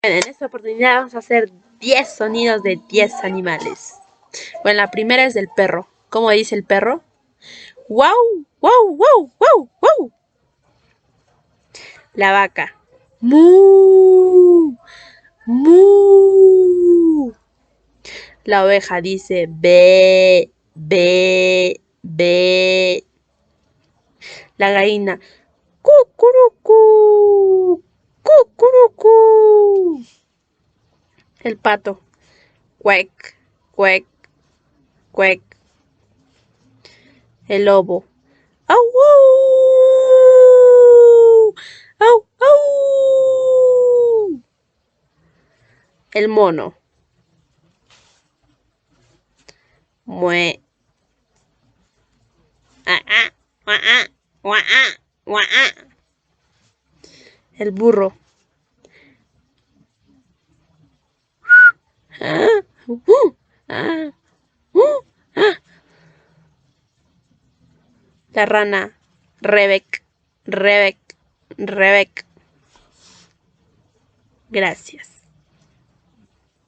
Bueno, en esta oportunidad vamos a hacer 10 sonidos de 10 animales. Bueno, la primera es del perro. ¿Cómo dice el perro? ¡Wow! ¡Wow! ¡Wow! ¡Wow! ¡Wow! La vaca. ¡Mu! ¡Mu! La oveja dice be, be, be. La gallina. Cucurucú. Cucurucú. El pato. Cuec, cuec, cuec. El lobo. ¡Au! ¡Au! ¡Au! ¡Au! El mono. Mue. Ah, ah, ah, ah, ah, ah, ah. El burro. Ah, ah, ah. La rana. Rebec, Rebec, Rebec. Gracias.